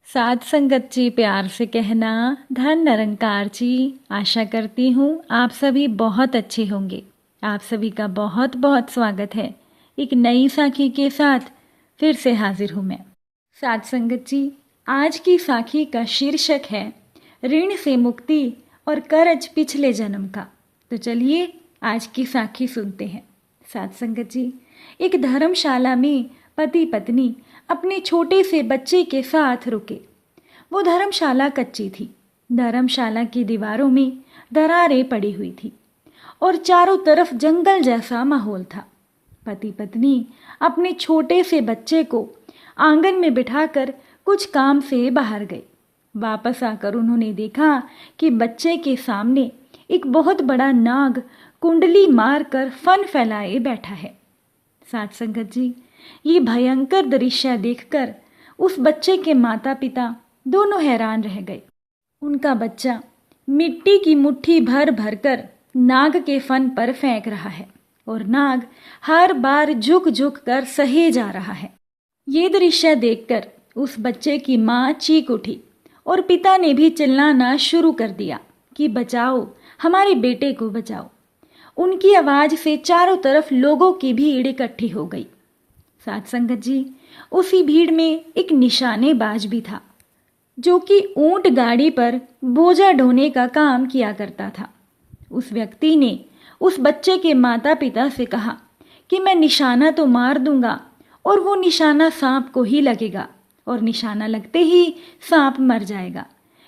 साध संगत जी प्यार से कहना, धन निरंकार जी। आशा करती हूँ आप सभी बहुत अच्छे होंगे। आप सभी का बहुत बहुत स्वागत है। एक नई साखी के साथ फिर से हाजिर हूँ मैं। साध संगत जी, आज की साखी का शीर्षक है ऋण से मुक्ति और कर्ज पिछले जन्म का। तो चलिए आज की साखी सुनते हैं। साध संगत जी, एक धर्मशाला में पति पत्नी अपने छोटे से बच्चे के साथ रुके। वो धर्मशाला कच्ची थी। धर्मशाला की दीवारों में दरारें पड़ी हुई थी और चारों तरफ जंगल जैसा माहौल था। पति पत्नी अपने छोटे से बच्चे को आंगन में बिठाकर कुछ काम से बाहर गए। वापस आकर उन्होंने देखा कि बच्चे के सामने एक बहुत बड़ा नाग कुंडली मारकर फन फैलाए बैठा है। साध संगत जी, ये भयंकर दृश्य देखकर उस बच्चे के माता पिता दोनों हैरान रह गए। उनका बच्चा मिट्टी की मुट्ठी भर भर कर नाग के फन पर फेंक रहा है और नाग हर बार झुक झुक कर सहे जा रहा है। ये दृश्य देखकर उस बच्चे की माँ चीख उठी और पिता ने भी चिल्लाना शुरू कर दिया कि बचाओ, हमारे बेटे को बचाओ। उनकी आवाज से चारों तरफ लोगों की भीड़ इकट्ठी हो गई। साध संगत जी, उसी भीड़ में एक निशानेबाज भी था जो कि ऊंट गाड़ी पर बोझा ढोने का काम किया करता था। उस व्यक्ति ने उस बच्चे के माता पिता से कहा कि मैं निशाना तो मार दूंगा और वो निशाना सांप को ही लगेगा और निशाना लगते ही सांप मर जाएगा,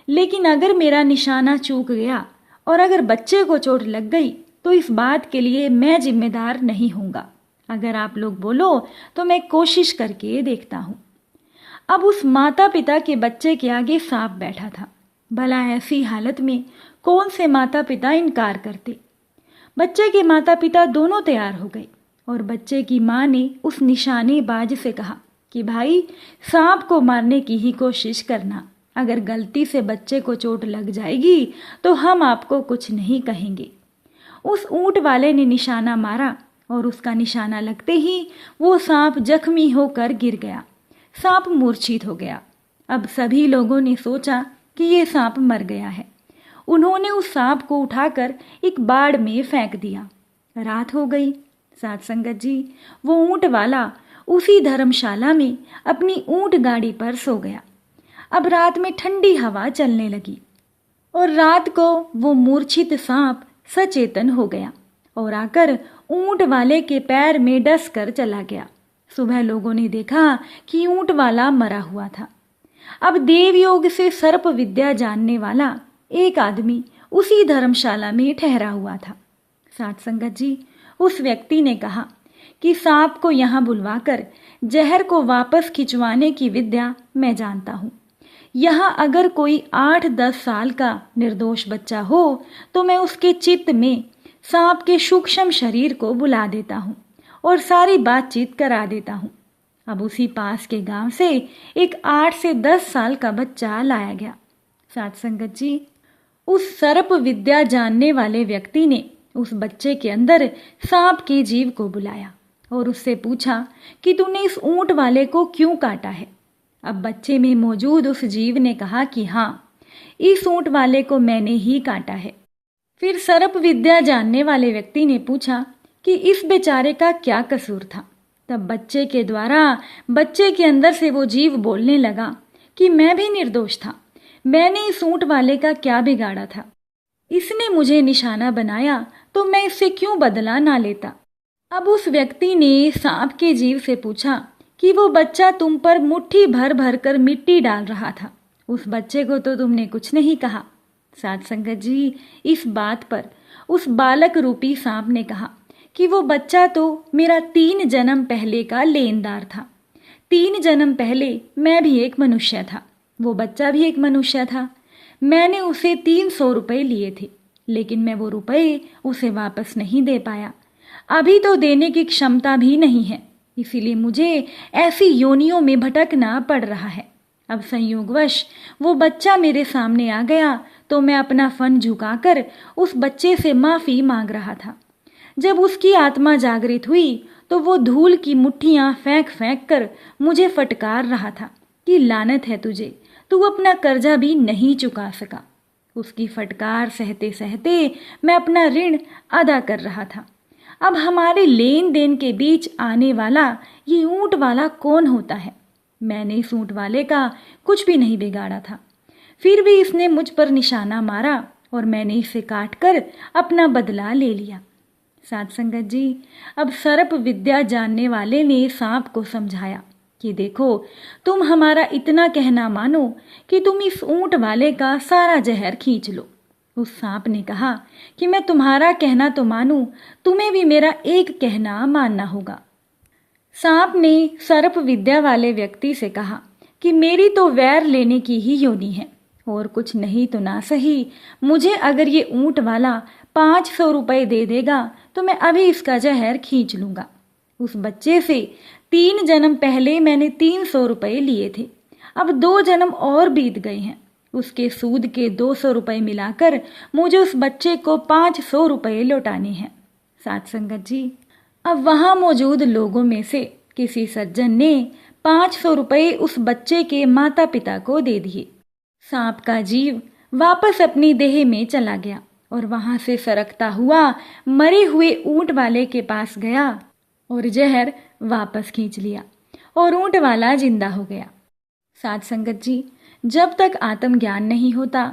लेकिन अगर मेरा निशाना चूक गया और अगर बच्चे को चोट लग गई तो इस बात के लिए मैं जिम्मेदार नहीं हूँगा। अगर आप लोग बोलो तो मैं कोशिश करके देखता हूँ। अब उस माता पिता के बच्चे के आगे सांप बैठा था। भला ऐसी हालत में कौन से माता पिता इनकार करते। बच्चे के माता पिता दोनों तैयार हो गए और बच्चे की माँ ने उस निशानेबाज से कहा कि भाई, सांप को मारने की ही कोशिश करना। अगर गलती से बच्चे को चोट लग जाएगी तो हम आपको कुछ नहीं कहेंगे। उस ऊंट वाले ने निशाना मारा और उसका निशाना लगते ही वो सांप जख्मी होकर गिर गया। सांप मूर्छित हो गया। अब सभी लोगों ने सोचा कि ये सांप मर गया है। उन्होंने उस सांप को उठाकर एक बाड़ में फेंक दिया। रात हो गई। साध संगत जी, वो ऊंट वाला उसी धर्मशाला में अपनी ऊंट गाड़ी पर सो गया। अब रात में ठंडी हवा चलने लगी और रात को वो मूर्छित सांप सचेतन हो गया और आकर ऊंट वाले के पैर में डस कर चला गया। सुबह लोगों ने देखा कि ऊंट वाला मरा हुआ था। अब देवयोग से सर्प विद्या जानने वाला एक आदमी उसी धर्मशाला में ठहरा हुआ था। साध संगत जी, उस व्यक्ति ने कहा कि सांप को यहाँ बुलवाकर जहर को वापस खिंचवाने की विद्या मैं जानता हूँ। यहाँ अगर कोई 8-10 साल का निर्दोष बच्चा हो तो मैं उसके चित्त में सांप के सूक्ष्म शरीर को बुला देता हूँ और सारी बातचीत करा देता हूँ। अब उसी पास के गांव से एक 8 से 10 साल का बच्चा लाया गया। साध संगत जी, उस सर्प विद्या जानने वाले व्यक्ति ने उस बच्चे के अंदर सांप के जीव को बुलाया और उससे पूछा कि तूने इस ऊंट वाले को क्यों काटा है। अब बच्चे में मौजूद उस जीव ने कहा कि हाँ, इस ऊंट वाले को मैंने ही काटा है। फिर सर्प विद्या जानने वाले व्यक्ति ने पूछा कि इस बेचारे का क्या कसूर था। तब बच्चे के द्वारा बच्चे के अंदर से वो जीव बोलने लगा कि मैं भी निर्दोष था। मैंने इस ऊंट वाले का क्या बिगाड़ा था। इसने मुझे निशाना बनाया तो मैं इससे क्यों बदला ना लेता। अब उस व्यक्ति ने सांप के जीव से पूछा कि वो बच्चा तुम पर मुट्ठी भर भर कर मिट्टी डाल रहा था, उस बच्चे को तो तुमने कुछ नहीं कहा। साध संगत जी, इस बात पर उस बालक रूपी सांप ने कहा कि वो बच्चा तो मेरा 3 जन्म पहले का लेनदार था। 3 जन्म पहले मैं भी एक मनुष्य था, वो बच्चा भी एक मनुष्य था। मैंने उसे 300 रुपये लिए थे, लेकिन मैं वो रुपये उसे वापस नहीं दे पाया। अभी तो देने की क्षमता भी नहीं है, इसीलिए मुझे ऐसी योनियों में भटकना पड़ रहा है। अब संयोगवश वो बच्चा मेरे सामने आ गया तो मैं अपना फन झुकाकर उस बच्चे से माफ़ी मांग रहा था। जब उसकी आत्मा जागृत हुई तो वो धूल की मुट्ठियाँ फेंक फेंक कर मुझे फटकार रहा था कि लानत है तुझे, तू अपना कर्जा भी नहीं चुका सका। उसकी फटकार सहते सहते मैं अपना ऋण अदा कर रहा था। अब हमारे लेन देन के बीच आने वाला ये ऊंट वाला कौन होता है? मैंने इस ऊंट वाले का कुछ भी नहीं बिगाड़ा था, फिर भी इसने मुझ पर निशाना मारा और मैंने इसे काट कर अपना बदला ले लिया। साध संगत जी, अब सर्प विद्या जानने वाले ने सांप को समझाया कि देखो, तुम हमारा इतना कहना मानो कि तुम इस ऊंट वाले का सारा जहर खींच लो। उस सांप ने कहा कि मैं तुम्हारा कहना तो मानूं, तुम्हें भी मेरा एक कहना मानना होगा। सांप ने सर्प विद्या वाले व्यक्ति से कहा कि मेरी तो वैर लेने की ही योनि है, और कुछ नहीं तो ना सही, मुझे अगर ये ऊंट वाला 500 रुपये दे देगा तो मैं अभी इसका जहर खींच लूंगा। उस बच्चे से 3 जन्म पहले मैंने 300 रुपये लिए थे, अब 2 जन्म और बीत गए हैं। उसके सूद के 200 रुपये मिलाकर मुझे उस बच्चे को 500 रुपये लौटाने हैं। साथ संगत जी, अब वहां मौजूद लोगों में से किसी सज्जन ने 500 रुपये उस बच्चे के माता पिता को दे दिए। सांप का जीव वापस अपनी देह में चला गया और वहां से सरकता हुआ मरे हुए ऊंट वाले के पास गया और जहर वापस खींच लिया और ऊंट वाला जिंदा हो गया। साथ संगत जी, जब तक आत्मज्ञान नहीं होता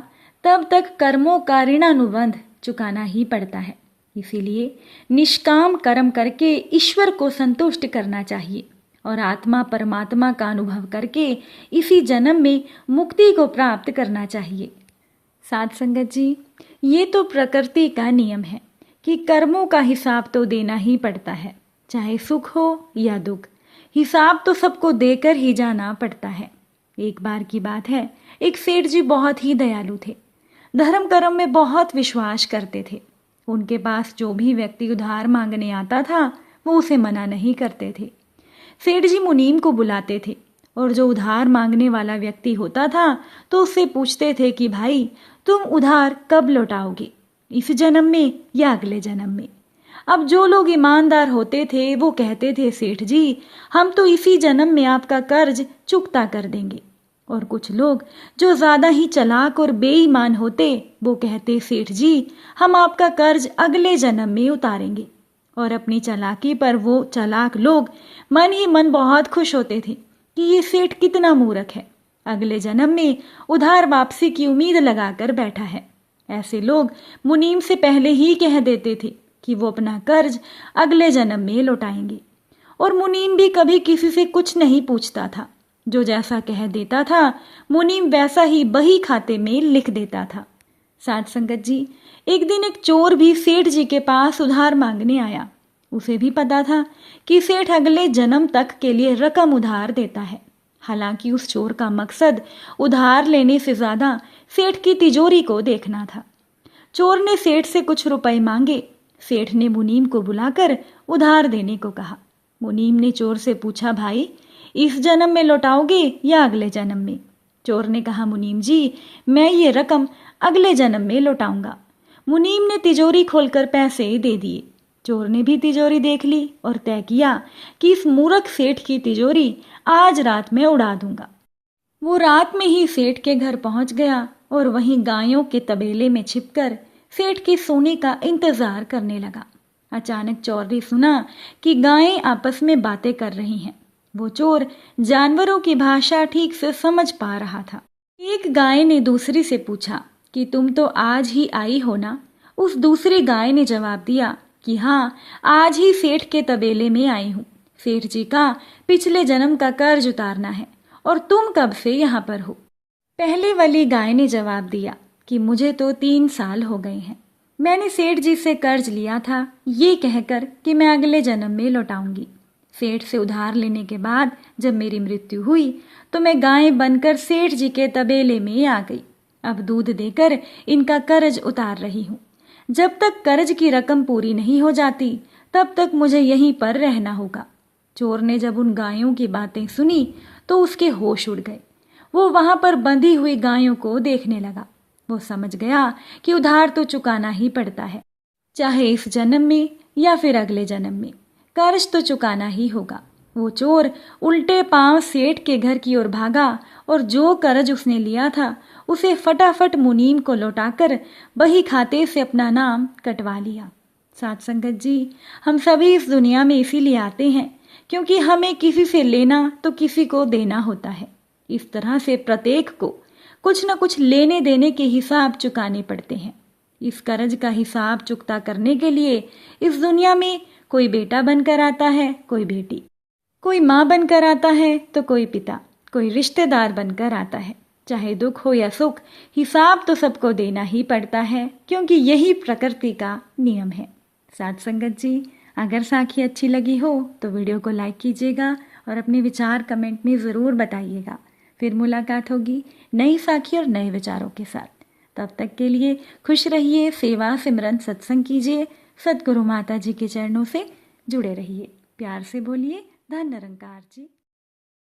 तब तक कर्मों का ऋणानुबंध चुकाना ही पड़ता है। इसीलिए निष्काम कर्म करके ईश्वर को संतुष्ट करना चाहिए और आत्मा परमात्मा का अनुभव करके इसी जन्म में मुक्ति को प्राप्त करना चाहिए। साध संगत जी, ये तो प्रकृति का नियम है कि कर्मों का हिसाब तो देना ही पड़ता है, चाहे सुख हो या दुख, हिसाब तो सबको देकर ही जाना पड़ता है। एक बार की बात है, एक सेठ जी बहुत ही दयालु थे, धर्म कर्म में बहुत विश्वास करते थे। उनके पास जो भी व्यक्ति उधार मांगने आता था वो उसे मना नहीं करते थे। सेठ जी मुनीम को बुलाते थे और जो उधार मांगने वाला व्यक्ति होता था तो उससे पूछते थे कि भाई, तुम उधार कब लौटाओगे, इस जन्म में या अगले जन्म में? अब जो लोग ईमानदार होते थे वो कहते थे, सेठ जी हम तो इसी जन्म में आपका कर्ज चुकता कर देंगे। और कुछ लोग जो ज्यादा ही चालाक और बेईमान होते वो कहते, सेठ जी हम आपका कर्ज अगले जन्म में उतारेंगे। और अपनी चालाकी पर वो चालाक लोग मन ही मन बहुत खुश होते थे कि ये सेठ कितना मूर्ख है, अगले जन्म में उधार वापसी की उम्मीद लगाकर बैठा है। ऐसे लोग मुनीम से पहले ही कह देते थे कि वो अपना कर्ज अगले जन्म में लौटाएंगे, और मुनीम भी कभी किसी से कुछ नहीं पूछता था। जो जैसा कह देता था मुनीम वैसा ही बही खाते में लिख देता था। साध संगत जी, एक दिन एक चोर भी सेठ जी के पास उधार मांगने आया। उसे भी पता था कि सेठ अगले जन्म तक के लिए रकम उधार देता है। हालांकि उस चोर का मकसद उधार लेने से ज्यादा सेठ की तिजोरी को देखना था। चोर ने सेठ से कुछ रुपए मांगे। सेठ ने मुनीम को बुलाकर उधार देने को कहा। मुनीम ने चोर से पूछा, भाई इस जन्म में लौटाओगे या अगले जन्म में? चोर ने कहा, मुनीम जी मैं ये रकम अगले जन्म में लौटाऊंगा। मुनीम ने तिजोरी खोलकर पैसे दे दिए। चोर ने भी तिजोरी देख ली और तय किया कि इस मूर्ख सेठ की तिजोरी आज रात में उड़ा दूंगा। वो रात में ही सेठ के घर पहुंच गया और वहीं गायों के तबेले में छिपकर सेठ के सोने का इंतजार करने लगा। अचानक चोर ने सुना कि गायें आपस में बातें कर रही हैं। वो चोर जानवरों की भाषा ठीक से समझ पा रहा था। एक गाय ने दूसरी से पूछा कि तुम तो आज ही आई हो ना? उस दूसरी गाय ने जवाब दिया कि हाँ, आज ही सेठ के तबेले में आई हूँ। सेठ जी का पिछले जन्म का कर्ज उतारना है और तुम कब से यहाँ पर हो? पहले वाली गाय ने जवाब दिया कि मुझे तो 3 साल हो गए हैं। मैंने सेठ जी से कर्ज लिया था ये कहकर कि मैं अगले जन्म में लौटाऊंगी। सेठ से उधार लेने के बाद जब मेरी मृत्यु हुई तो मैं गाय बनकर सेठ जी के तबेले में आ गई। अब दूध देकर इनका कर्ज उतार रही हूँ। जब तक कर्ज की रकम पूरी नहीं हो जाती तब तक मुझे यहीं पर रहना होगा। चोर ने जब उन गायों की बातें सुनी तो उसके होश उड़ गए। वो वहां पर बंधी हुई गायों को देखने लगा। वो समझ गया कि उधार तो चुकाना ही पड़ता है, चाहे इस जन्म में या फिर अगले जन्म में कर्ज तो चुकाना ही होगा। वो चोर उल्टे पांव सेठ के घर की ओर भागा और जो कर्ज उसने लिया था उसे फटाफट मुनीम को लौटाकर बही खाते से अपना नाम कटवा लिया। साथ संगत जी, हम सभी इस दुनिया में इसीलिए आते हैं क्योंकि हमें किसी से लेना तो किसी को देना होता है। इस तरह से प्रत्येक को कुछ न कुछ लेने देने के हिसाब चुकाने पड़ते हैं। इस कर्ज का हिसाब चुकता करने के लिए इस दुनिया में कोई बेटा बनकर आता है, कोई बेटी, कोई माँ बनकर आता है तो कोई पिता, कोई रिश्तेदार बनकर आता है। चाहे दुख हो या सुख, हिसाब तो सबको देना ही पड़ता है क्योंकि यही प्रकृति का नियम है। साथ संगत जी, अगर साखी अच्छी लगी हो तो वीडियो को लाइक कीजिएगा और अपने विचार कमेंट में ज़रूर बताइएगा। फिर मुलाकात होगी नई साखी और नए विचारों के साथ। तब तक के लिए खुश रहिए, सेवा सिमरन सत्संग कीजिए, सद्गुरु माता जी के चरणों से जुड़े रहिए। प्यार से बोलिए धन निरंकार जी।